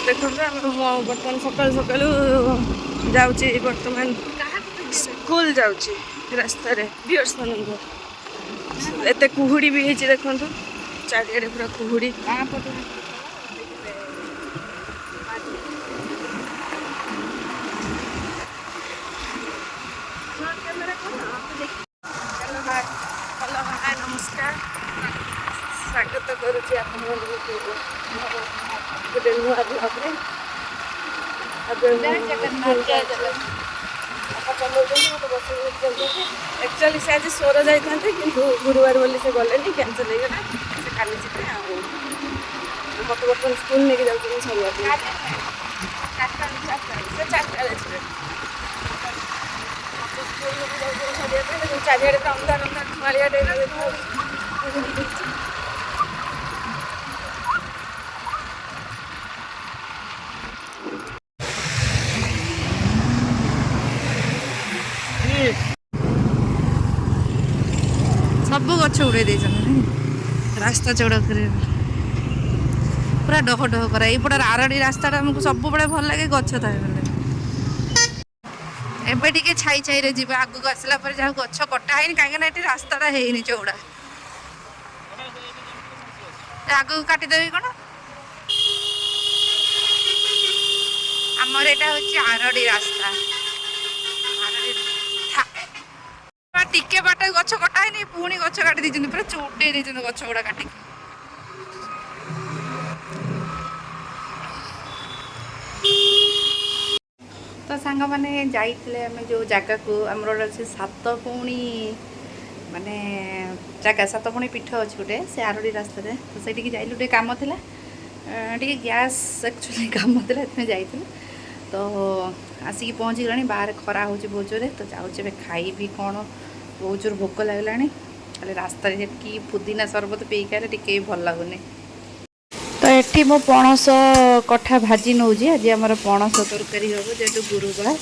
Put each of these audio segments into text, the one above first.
देखो बर्तमान सकाल सकाल जाऊँगी बर्तमान स्कूल जाऊँगी रास्ता भियर्स मान एत कुहुड़ी भी होती देखो चारिड़े पूरा कुहुड़ी नमस्कार स्वागत करुँगी गोटे नुआ ब्लग्रे एक्चुअली से आज सोर जाते कि गुरुवार बोली से गले कैंसल हो गला से काली जी मत बर्तमान स्कूल नहीं जाऊँ छाड़ा से 4टा चारिड़े पूरा अंधार अंधार धुआलिया सब गच उड़े रास्ता चौड़ा कर पूरा डह डह कर यपटे आरडी रास्ता आमको सब बड़े भल लगे गच था एबे टिके छाई छाई रे जीवा आगु आसला पर जहाँ गछ कटा है कहीं रास्ताटा है चौड़ा आगु काटिदेवी कौन आमर यहाँ हूँ आरडी रास्ता टिके बाट गछ कटा है पुणी गछ काटी देते पूरा चौड़े देते गछ गुड़ा काटिक तो सांग मैंने जाइए आम जो जगह को आमर अच्छे सात पुणी माने जगह सात पुणी पीठ अच्छे गोटे से आरडी रास्ता तो से जाइलु टे काम थिला टे गैस एक्चुअली काम थिला जाइए तो आसिक पहुँची गलानी बाहर खरा हो बहुत जोरे तो जाऊँ खाई भी कौन बहुत जोर भोक लगला खाली रास्ता कि पुदीना सरबत पी खाले टे भल लगुनि तो ये मो पणस कठा भाजी नौजी आज आम पणस तरकारी हम जेहतु गुरुवार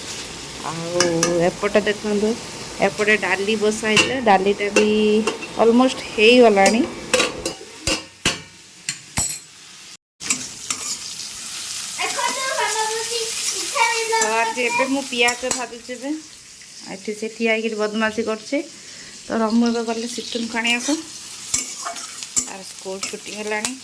आपटे देखो एपटे डाली बसाई डालीटा भी ऑलमोस्ट हो गला एबे मु पियाज भाजुचे ये से ठिया बदमाशी करछे तो रमु ए गले सितुन खाणिया को तार स्कूल छुट्टी हेलानी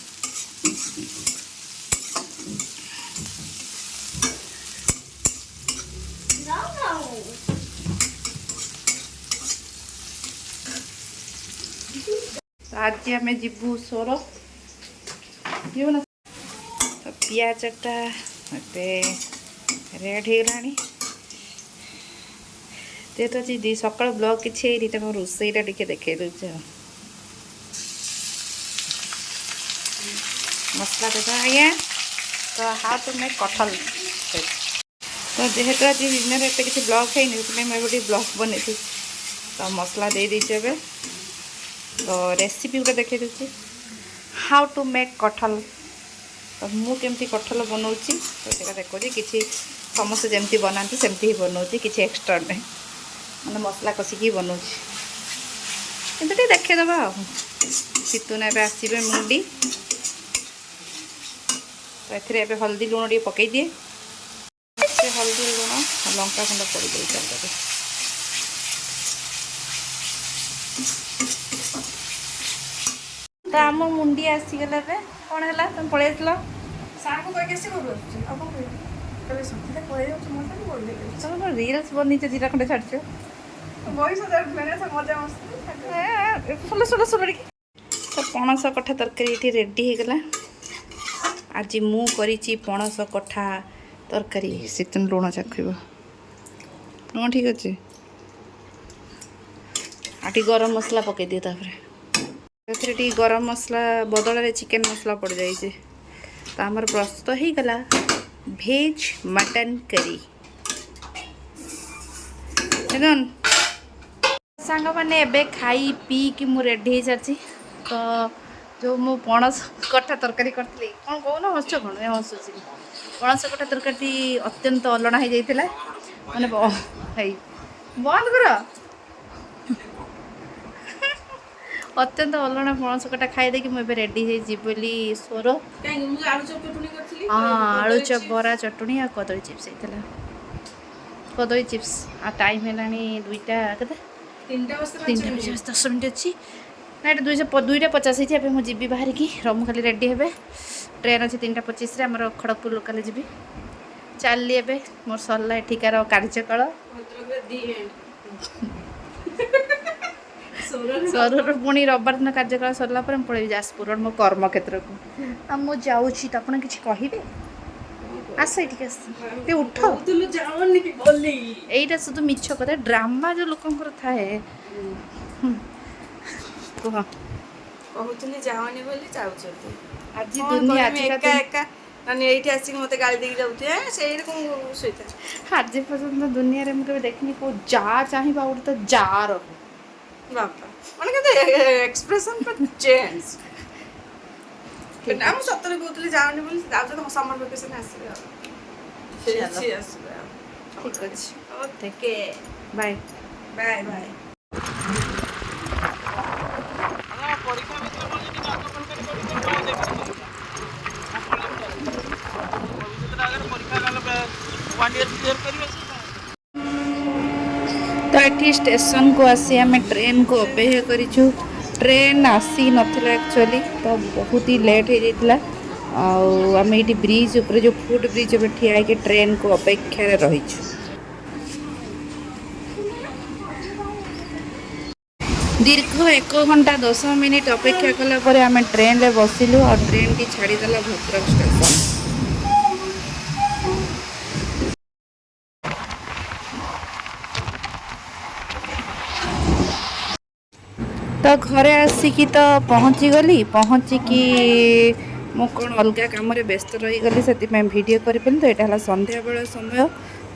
आज आम जीवु सोरो ना तो पियाजटा रेड हो गला जेहतु आज सकाल ब्लॉग किसी तो मैं रोसईटा टे देखे दूचे मसला देखा आज्ञा तो हाउ टू मेक कटहल तो जेहेतु आज दिन एत किसी ब्लॉग है मैं गोटे ब्लॉग बनी तो मसला दे दीजिए एवं तो रेसिपी गोटे देखे दूसरी हाउ टू मेक कटहल तो मुझे कटहल बनाऊँगी तो यहाँ देखो कि समस्त जमती बनाती सेमती ही बनाऊँगी किसी एक्सट्रा नहीं मैंने मसला कषिकी बनाऊँगी कितु टे देखेदबा सीतुन ए आसवे मुंडी तो ये हल्दी लुण टे पकई दिए हल्दी लुण लंका खंड पड़ गई तो आम मुंडी आसीगला कौन है तुम पलि सार को रिल्स बनी दिटा खंडे छाड़ तो पणस कठा तरकारी ये रेडी हो गला आज मु करी पणस कठा तरकारी सीतन लुण चाखब लुण ठीक अच्छे आटी गरम मसला पकई दिए टी गरम मसला बदल चिकेन मसला पड़ जाए तो आमर प्रस्तुत हो गला भेज मटन करी देखन सांग मैंने एबे खाई पी कि मु रेडी हो सारी तो जो मु पणस कठा तरकारी करी कौन कौन हस कौन हसुची पणस कठा तरकारी अत्यंत अलणा हो जाता मैंने बंद कर ଅତ୍ୟନ୍ତ ଅଲଣା ପଣସ କଟା ଖାଇଦେଇକି ମୁଁ ଏବେ ରେଡ଼ି ହେଇଯିବି ବୋଲି ସୋର। ହଁ ଆଳୁ ଚପ୍ ବରା ଚଟଣି ଆଉ କଦଳୀ ଚିପ୍ସ ହେଇଥିଲା। କଦଳୀ ଚିପ୍ସ ଆଉ ଟାଇମ୍ ହେଲାଣି 2ଟା କେତେ 3:10 ଅଛି ନା ଏଇଟା 2:50 ହେଇଛି। ଏବେ ମୁଁ ଯିବି ବାହାରିକି ରମୁ ଖାଲି ରେଡ଼ି ହେବେ। ଟ୍ରେନ୍ ଅଛି 3:25ରେ ଆମର ଖଡ଼ଗପୁର ଲୋକାଲ୍ ଯିବି। ଚାଲିଲି ଏବେ ମୋର ସରିଲା ଏଠିକାର କାର୍ଯ୍ୟକାଳ। ସୋରର ପୁଣି ରବିବାର ଦିନ କାର୍ଯ୍ୟକାଳ ସରିଲା ପରେ ମୁଁ ପଳେଇବି ଯାଜପୁର ମୋ କର୍ମକ୍ଷେତ୍ରକୁ। ଆଉ ମୁଁ ଯାଉଛି ତ ଆପଣ କିଛି କହିବେ? ଆସ ଏଠିକି ଆସ ଟିକେ ଉଠ। ଏଇଟା শুধু ମିଛ କଥା ଡ୍ରାମା ଯୋଉ ଲୋକଙ୍କର ଥାଏ। କୁହ। କହୁଥିଲି ଯାଅନି ବୋଲି ଯାଉଛନ୍ତି। ଆଜି କଣ ଦୁନିଆ କରିବି ଆଜିକା ଏକା ଏକା ମାନେ ଏଇଠି ଆସିକି ମୋତେ ଗାଳି ଦେଇକି ଯାଉଛି ସେଇଠି କଣ ଶୋଇଥାଏ। ଆଜି ପର୍ଯ୍ୟନ୍ତ ଦୁନିଆରେ ମୁଁ କେବେ ଦେଖିନି କୋଉ ଯା ଚାହିଁବା ଆଉ ଗୋଟେ ତ ଯା ରହୁ। ବାପା ମାନେ କେତେ ଏକ୍ସପ୍ରେସନ୍ ଚେଞ୍ଜ। ଠିକ୍ ନା ମୁଁ ଅଛି ସତରେ କହୁଥିଲି ଯାଅନି ବୋଲି ଯାଉଛନ୍ତି ସମର ଭ୍ୟାକେସନ୍ ଆସିବେ ଆଉ। ଚାଲ ସେ ଆସିବେ ଆଉ। ଠିକ୍ ଅଛି ଓକେ ବାଏ। Bye bye. ତ ଏଠି ଷ୍ଟେସନକୁ ଆସି ଆମେ ଟ୍ରେନକୁ ଅପେକ୍ଷା କରିଛୁ। ଟ୍ରେନ୍ ଆସି ନଥିଲା ଆକ୍ଚୁଆଲି ତ ବହୁତ ହି ଲେଟ୍ ହେଇଯାଇଥିଲା। ଆଉ ଆମେ ଏଇଠି ବ୍ରିଜ୍ ଉପରେ ଯେଉଁ ଫୁଟ୍ ବ୍ରିଜ୍ ଉପରେ ଠିଆ ହେଇକି ଟ୍ରେନକୁ ଅପେକ୍ଷାରେ ରହିଛୁ। ଦୀର୍ଘ 1 ଘଣ୍ଟା 10 ମିନିଟ୍ ଅପେକ୍ଷା କଲା ପରେ ଆମେ ଟ୍ରେନରେ ବସିଲୁ ଆଉ ଟ୍ରେନଟି ଛାଡ଼ିଦେଲା ଭଦ୍ରକ ଷ୍ଟେସନ। ତ ଘରେ ଆସିକି ତ ପହଞ୍ଚିଗଲି। ପହଞ୍ଚିକି ମୁଁ କ'ଣ ଅଲଗା କାମରେ ବ୍ୟସ୍ତ ରହିଗଲି ସେଥିପାଇଁ ଭିଡ଼ିଓ କରିପାରିଲି। ତ ଏଇଟା ହେଲା ସନ୍ଧ୍ୟାବେଳ ସମୟ।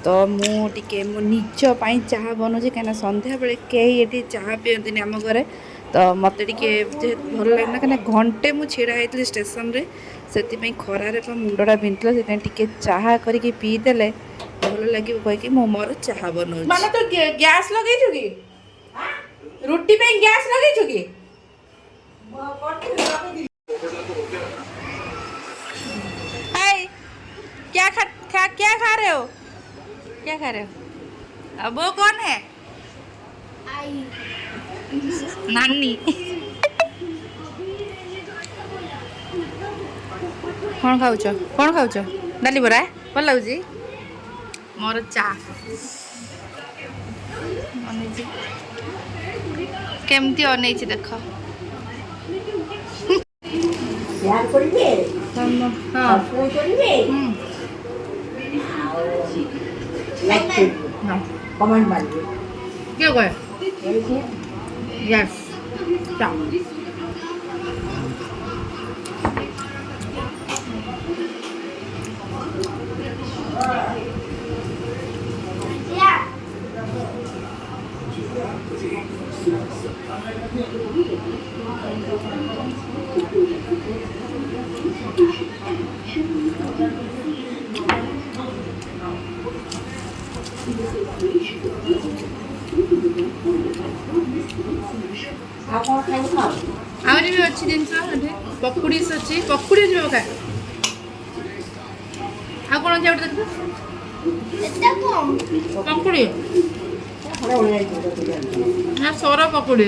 ତ ମୁଁ ଟିକେ ମୋ ନିଜ ପାଇଁ ଚାହା ବନାଉଛି କାହିଁକିନା ସନ୍ଧ୍ୟାବେଳେ କେହି ଏଠି ଚାହା ପିଅନ୍ତିନି ଆମ ଘରେ। ତ ମୋତେ ଟିକେ ଯେହେତୁ ଭଲ ଲାଗେନା କାହିଁକିନା ଘଣ୍ଟେ ମୁଁ ଛିଡ଼ା ହେଇଥିଲି ଷ୍ଟେସନରେ ସେଥିପାଇଁ ଖରାରେ ମୋ ମୁଣ୍ଡଟା ବିନ୍ଧୁଥିଲା। ସେଥିପାଇଁ ଟିକେ ଚାହା କରିକି ପିଇଦେଲେ ଭଲ ଲାଗିବ କହିକି ମୁଁ ମୋର ଚାହା ବନାଉଛି। ମାମା ତ ଗ୍ୟାସ୍ ଲଗେଇଛୁ କି? ରୁଟି ପାଇଁ ଗ୍ୟାସ୍ ଲଗେଇଛୁ କି? हाय क्या खा रहे हो? क्या खा रहे हो? अब वो कौन है? आई नानी। कौन खाऊच? कौन खाऊच? डाली बरा भल लगुच मोर चा केमती अनेइछि देख। यार करिवे हाँ सब्सक्राइब करिवे लाइक करिवे कमेंट मारिवे क्या कहे? करिवे यस चा आप कौन खाइबो खाओ आहुरी भी अच्छी जिनस पकुड़ी अच्छी पकुड़ी जो खाए आ कौन जाऊँ देखो पकुड़ी थोड़ा उड़ जाई तो ना सोरो पकुड़ी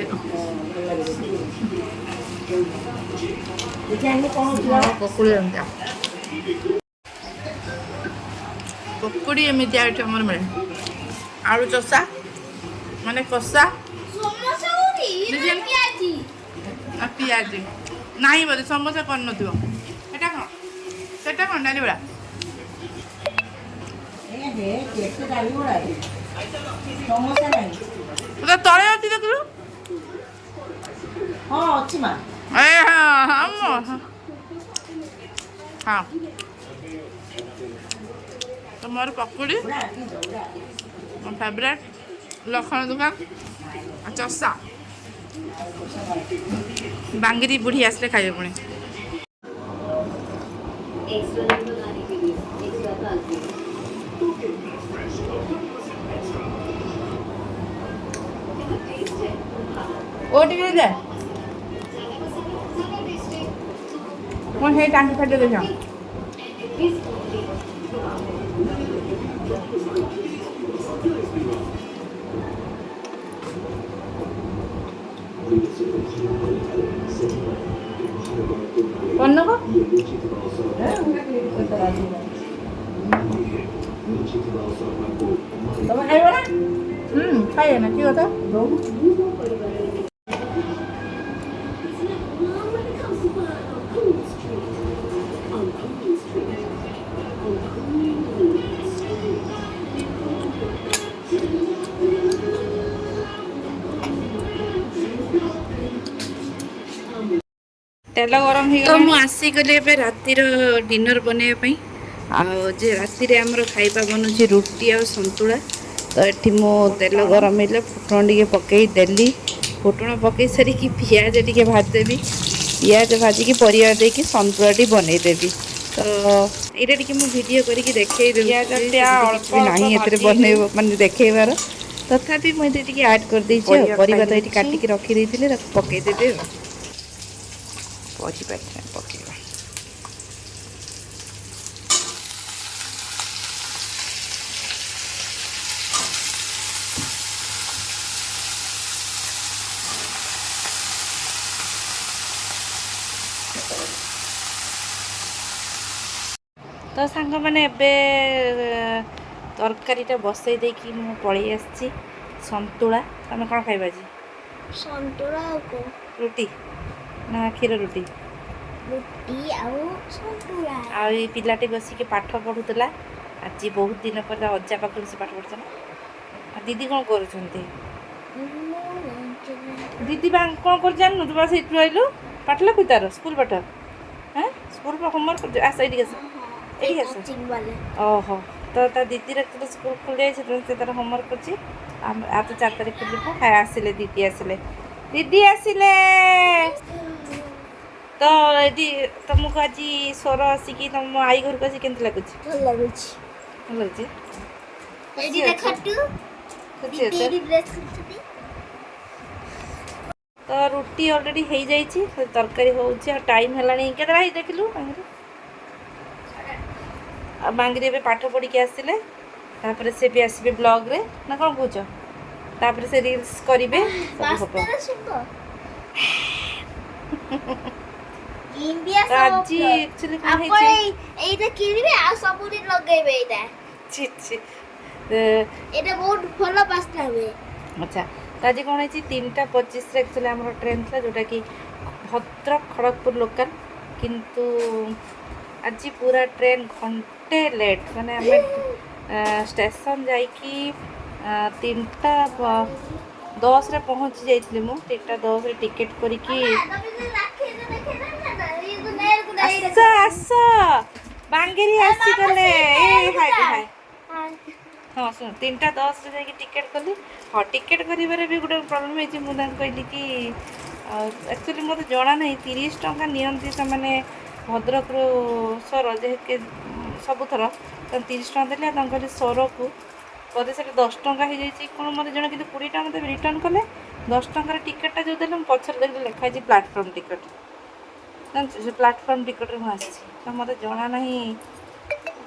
देखिए हमने कौन किया पकुड़ी एमती पकुड़ी एमती आठ आमर मिले आलू चोसा माने कषा पियाजी नहीं बोले समोसा कर नथिबो एटा कौन डाली बड़ा ए हे केक तो डाली बड़ा है समोसा नहीं तो तळे अछि देखलु हां अच्छी मां ए हां हां हां तो मोर पकुड़ी बड़ा की दौड़ा मो फेवरेट लखन दुकान चषा बांगिरी बुढ़ी आसले खाइबे पुणी ओ टिके दे କ'ଣ ହେଇ ଟାଙ୍କି ଖାଦ୍ୟ ଦେଖ କନକ ତମେ ଖାଇବ ନା ଖାଇବେ ନା କି କଥା ତେଲ ଗରମ ହେଇଗଲା ମୁଁ ଆସିଗଲି ଏବେ ରାତିର ଡିନର ବନେଇବା ପାଇଁ ଆଉ ଯେ ରାତିରେ ଆମର ଖାଇବା ବନୁଛି ରୁଟି ଆଉ ସନ୍ତୁଳା ତ ଏଠି ମୁଁ ତେଲ ଗରମ ହେଲେ ଫୁଟଣ ଟିକେ ପକେଇ ଦେଲି ଫୁଟଣ ପକେଇ ସାରିକି ପିଆଜ ଟିକେ ଭାଜିଦେବି ପିଆଜ ଭାଜିକି ପରିବା ଦେଇକି ସନ୍ତୁଳାଟି ବନେଇଦେବି ତ ଏଇଟା ଟିକେ ମୁଁ ଭିଡ଼ିଓ କରିକି ଦେଖେଇ ଦେଉଛି କିଛି ନାହିଁ ଏଥିରେ ବନେଇବ ମାନେ ଦେଖେଇବାର ତଥାପି ମୁଁ ଏଥିରେ ଟିକେ ଆଡ଼୍ କରିଦେଇଛି ଆଉ ପରିବା ତ ଏଠି କାଟିକି ରଖିଦେଇଥିଲି ତାକୁ ପକେଇଦେବି ଆଉ ପରିବା ପକେଇବା ତ ସାଙ୍ଗମାନେ ଏବେ ତରକାରୀଟା ବସେଇ ଦେଇକି ମୁଁ ପଳେଇ ଆସିଛି ସନ୍ତୁଳା ତମେ କ'ଣ ଖାଇବା ଆଜି ସନ୍ତୁଳା ଆଉ କ'ଣ ରୁଟି ନା କ୍ଷୀର ରୁଟି ରୁଟି ଆଉ ସନ୍ତୁଳା ଆଉ ଏଇ ପିଲାଟି ବସିକି ପାଠ ପଢ଼ୁଥିଲା ଆଜି ବହୁତ ଦିନ ପରେ ଅଜା ପାଖରୁ ସେ ପାଠ ପଢ଼ୁଥିଲା ଆଉ ଦିଦି କ'ଣ କରୁଛନ୍ତି ଦିଦି କ'ଣ କରୁଛି ଜାଣିନୁ ତୁ ବାସ ଏଠୁ ରହିଲୁ ପାଠ ଲେଖୁ ତାର ସ୍କୁଲ ପାଠ ହଁ ସ୍କୁଲ ହୋମୱାର୍କ କରୁଛୁ ଆସ ଏଇଠିକି ଆସ ଏଇଠିକି ଆସ ଓହୋ ତ ତା ଦିଦିର ଯେତେବେଳେ ସ୍କୁଲ ଖୋଲି ଯାଇଛି ସେ ତାର ହୋମୱାର୍କ କରୁଛି ଆଉ ତ 4 ତାରିଖ ଯିବୁ ଆସିଲେ ଦିଦି ଆସିଲେ ତ ଏଠି ତମକୁ ଆଜି ସ୍ୱର ଆସିକି ତମ ଆଈ ଘରକୁ ଆସି କେମିତି ଲାଗୁଛି ଭଲ ଲାଗୁଛି ଭଲ ଲାଗୁଛି ଏଇଠି ଦେଖନ୍ତୁ ଦିଦି ଡ୍ରେସ୍ କରୁଛନ୍ତି ତ ରୁଟି ଅଲରେଡ଼ି ହେଇଯାଇଛି ତରକାରୀ ହେଉଛି ଆଉ ଟାଇମ୍ ହେଲାଣି କେତେଟା ହେଇ ଦେଖିଲୁ ଆଉ ବାଙ୍ଗିରି ଏବେ ପାଠ ପଢ଼ିକି ଆସିଲେ ତାପରେ ସେ ବି ଆସିବେ ବ୍ଲଗ୍ରେ ନା କ'ଣ କହୁଛ ତାପରେ ସେ ରିଲ୍ସ କରିବେ ସବୁ ହେବ ଆଜି ଆକ୍ଚୁଆଲି କ'ଣ ହେଇଛି ଏଇଟା କିଣିବେ ଆଉ ସବୁଠି ଲଗେଇବେ ଏଇଟା ଏଇଟା ବହୁତ ଭଲ ବାସ୍ନା ହୁଏ ଆଚ୍ଛା ତ ଆଜି କ'ଣ ହେଇଛି 3:25ରେ ଆକ୍ଚୁଆଲି ଆମର ଟ୍ରେନ୍ ଥିଲା ଯେଉଁଟାକି ଭଦ୍ରକ ଖଡ଼ଗପୁର ଲୋକାଲ୍ କିନ୍ତୁ ଆଜି ପୁରା ଟ୍ରେନ୍ ଘଣ୍ଟେ ଲେଟ୍ ମାନେ ଆମେ ଷ୍ଟେସନ୍ ଯାଇକି 3:10ରେ ପହଞ୍ଚି ଯାଇଥିଲି ମୁଁ 3:10ରେ ଟିକେଟ୍ କରିକି ଆସ ଆସ ବାଙ୍ଗିରି ଆସିଗଲେ ହଁ ଶୁଣ 3:10ରେ ଯାଇକି ଟିକେଟ୍ କଲି ହଁ ଟିକେଟ୍ କରିବାରେ ବି ଗୋଟେ ପ୍ରୋବ୍ଲେମ୍ ହେଇଛି ମୁଁ ତାଙ୍କୁ କହିଲି କି ଆକ୍ଚୁଆଲି ମୋତେ ଜଣା ନାହିଁ 30 ଟଙ୍କା ନିଅନ୍ତି ସେମାନେ ଭଦ୍ରକରୁ ସୋର ଯେହେତୁ ସବୁଥର ତ 30 ଟଙ୍କା ଦେଲେ ଆଉ ତାଙ୍କୁ କହିଲି ସୋରକୁ ବୋଧେ ସେଟା 10 ଟଙ୍କା ହେଇଯାଇଛି କ'ଣ ମୋତେ ଜଣା କିନ୍ତୁ 20 ଟଙ୍କା ମୋତେ ରିଟର୍ଣ୍ଣ କଲେ 10 ଟଙ୍କାର ଟିକେଟ୍ଟା ଯେଉଁ ଦେଲେ ମୁଁ ପଛରେ ଦେଖିଲି ଲେଖା ହେଇଛି ପ୍ଲାଟଫର୍ମ ଟିକେଟ୍ ଜାଣିଛୁ ସେ ପ୍ଲାଟଫର୍ମ ଟିକେଟ୍ରେ ମୁଁ ଆସିଛି ତ ମୋତେ ଜଣା ନାହିଁ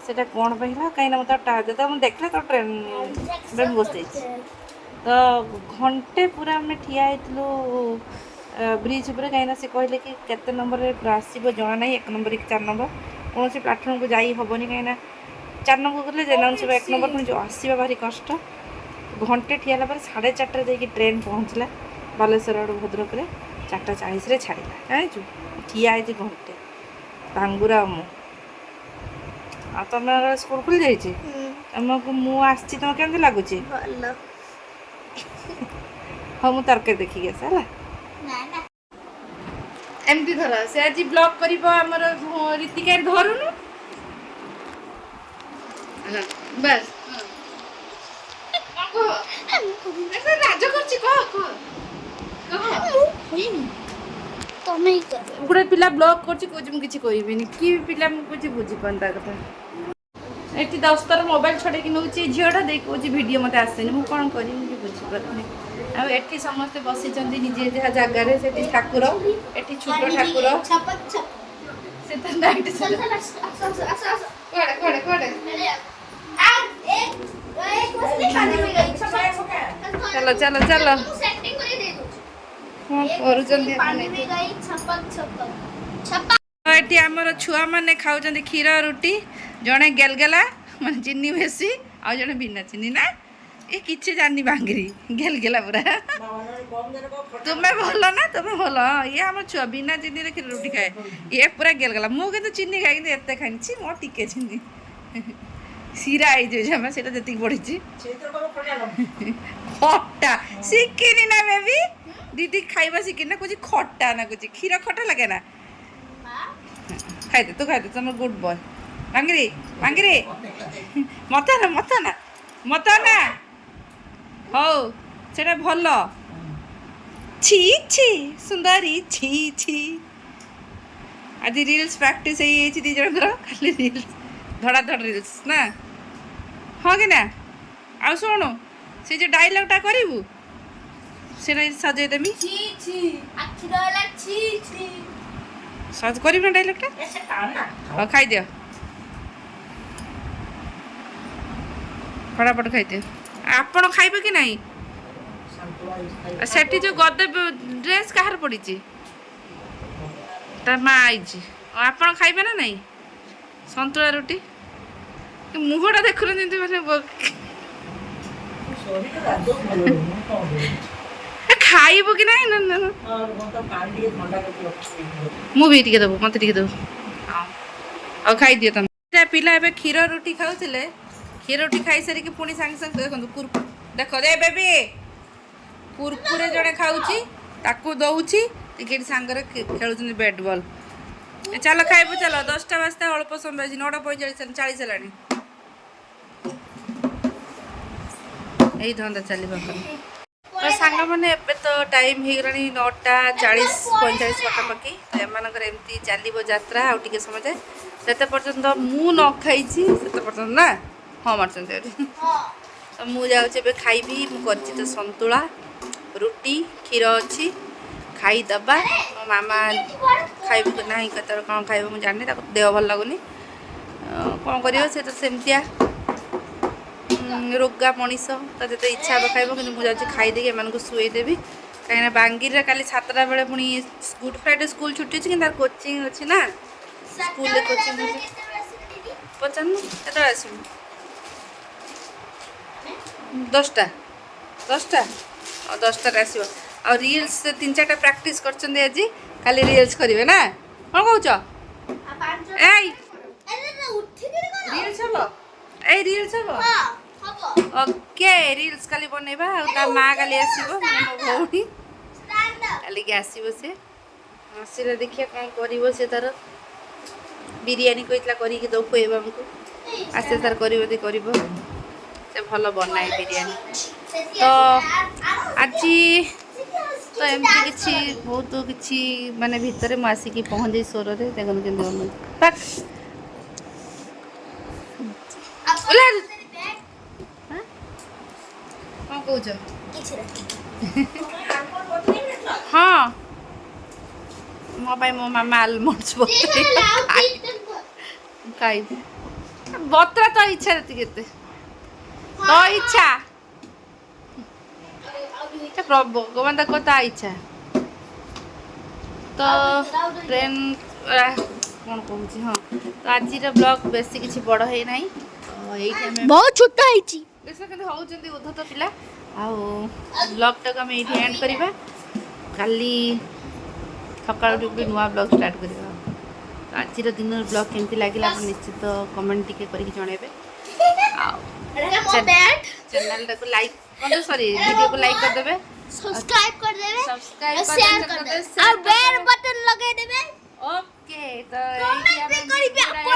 ସେଇଟା କ'ଣ ପାଇଁ ହେଲା କାହିଁକିନା ମୋତେ ଯେତେବେଳେ ମୁଁ ଦେଖିଲେ ତ ଟ୍ରେନ୍ରେ ବସିଯାଇଛି ତ ଘଣ୍ଟେ ପୁରା ଆମେ ଠିଆ ହେଇଥିଲୁ ବ୍ରିଜ୍ ଉପରେ କାହିଁକିନା ସେ କହିଲେ କି କେତେ ନମ୍ବରରେ ଆସିବ ଜଣା ନାହିଁ 1 ନମ୍ବର କି 4 ନମ୍ବର କୌଣସି ପ୍ଲାଟଫର୍ମକୁ ଯାଇ ହେବନି କାହିଁକିନା 4 ନମ୍ବର ଗଲେ ଜେନେରାଲ ସେବା 1 ନମ୍ବର ପୁଣି ଯେଉଁ ଆସିବା ଭାରି କଷ୍ଟ ଘଣ୍ଟେ ଠିଆ ହେଲା ପରେ 4:30ରେ ଯାଇକି ଟ୍ରେନ୍ ପହଞ୍ଚିଲା ବାଲେଶ୍ୱର ଆଡ଼ୁ ଭଦ୍ରକରେ 4:40ରେ ଛାଡ଼ିଲା ଜାଣିଛୁ ଠିଆ ହେଇଛି ଘଣ୍ଟେ ଭାଙ୍ଗୁରା ମୁଁ ଆଉ ତମର ସ୍କୁଲ ଖୋଲି ଯାଇଛି ତମକୁ ମୁଁ ଆସିଛି ତମକୁ କେମିତି ଲାଗୁଛି ଭଲ ହଉ ମୁଁ ତରକାରୀ ଦେଖିକି ଆସେ ହେଲା ଏମିତି ଧର ସେ ଆଜି ବ୍ଲଗ୍ କରିବ ଆମର ରୀତିକାରେ ଧରୁନୁ ବାସ୍ ରାଜ କରୁଛି କହ ତମେ ଗୋଟେ ପିଲା ବ୍ଲଗ୍ କରୁଛି କହୁଛି ମୁଁ କିଛି କହିବିନି କି ପିଲା ମୁଁ କହୁଛି ବୁଝିପାରୁନି ତା କଥା ଏଠି 10 ଥର ମୋବାଇଲ ଛଡ଼େଇକି ନେଉଛି ଝିଅଟା ଦେଇ କହୁଛି ଭିଡ଼ିଓ ମୋତେ ଆସେନି ମୁଁ କ'ଣ କରିବି ମୁଁ ବୁଝିପାରୁନି ଆଉ ଏଠି ସମସ୍ତେ ବସିଛନ୍ତି ନିଜେ ଯାହା ଜାଗାରେ ସେଠି ଠାକୁର ଏଠି ଛୋଟ ଠାକୁର से तो नाइट चलो कोड़े चलो चलो चलो एटी आमर छुआ मैंने खाऊँ क्षीर रुटी जड़े गेलगेला मैं चीनी बेसी आ जड़े बिना चीनी ना ये किसी जानी बांगरी गेलगेला पूरा तुम्हें भल ना तुम्हें भल ये आम छुआ बिना चीनी रे क्षीर रुटी खाए ये पूरा गेलगेला मुझे तो चीनी खाई एत खाई मो टिके चीनी सीरा आई जाए से पड़ी खट्टा शिखिनी ना बेबी दीदी खाइबा शिखिनी ना कुछ खट्टा ना कुछ क्षीर खट्टा लगे ना खाइदे तू खाइदे तुम गुड बॉय बांगरी बांगरी मत ना हो सेटा भल छी छी सुंदरी छी छी आज रील्स प्रैक्टिस हो दी जन खाली रील्स धड़ा धड़ रील्स ना हाँ कि ना आ शुणु से जो डायलॉगटा करू से सजेदेमी सज कर ना डायलॉगटा हाँ खाई दियो फटाफट खाई दियो आपण खाइबे कि नहीं सेठी जो गदे ड्रेस कहार पड़ी ता माँ आई आपण खाइबे ना नहीं संतुला रुटी मुहटा देखुन मैंने खाइबो कि नहीं ना ना मुझे टे देव मत टे देव आ खाई दियो तुम पिला ए क्षीर रुटी खाऊले क्षीर रुटी खाई सारिक पुणी सांगे सांगे देखो देख दे बेबी कुरकुरे जड़े खाऊची ताकू दौची टिके सांगे खेलुं बैट बॉल चलो खाइबू चलो 10टा बाजता अल्प समय 9:45 है यही धंदा चलवा तो सांग मैंने एबे तो टाइम हो गला 9:40-45 पाखापाखि तो एमनकर एमती चलो यात्रा आउ टे समय से पर्यंत मु न खाई से पर्यंत ना हाँ मार्च तो मुझे खाइबी मुझे तो संतुला रुटी क्षीर अच्छी खाईदबा मो मामा खाइबू कि ना कतर कौन खाइब मुझे जानी देह भल लगुनि कौन कर तो सेमतिया रोगा मनीष तो जो इच्छा हे खाइब कि मुझे खाईदे एम शुईदेवी कहीं बांगीर काली 7टा बेले पुणी गुड फ्राइडे स्कूल छुट्टी अच्छी कि कोचिंग अच्छी ना स्कूल कोचिंग पचार के आसू 10टा 10टा आसो आ रील्स 3-4टा प्रैक्टिस कर आज खाली रील्स करेंगे ना कौन कौच रील्स हम ए रील्स हम ओके रील्स काली बनैबा ता माँ काली आसो मो भौणी काली आसो सी आसिले देखिए कौन कर से तार बिरियानी कहला करके दो खुएब आमको आस्ते तार कर से भल बनाए बिरियानी तो आज तो एमती किसी बहुत किसी माने भितर मुझे आसिकी पहुँचे सोर रे देखो के कौन कौच हाँ मो मो मामा आलमंड्स खाई बतरा तो इच्छा के तो इच्छा भगवान तक ता इच्छा तो ट्रेन कौन कहूँ हाँ तो आज ब्लॉग बेसी किसी बड़ है ना बहुत छोटा है होती उद्धत पिला आ ब्लॉगटा को आम ये एंड करवा काली सका नुआ ब्लॉग स्टार्ट करवा तो आज दिन ब्लॉग केमती लगे आप निश्चित कमेंट टिके करके जनइबे चैनल को लाइक सॉरी वीडियो को लाइक कर देबे सब्सक्राइब कर देबे सब्सक्राइब शेयर कर देबे और बेल बटन लगा देबे ओके तो कमेंट भी करिबे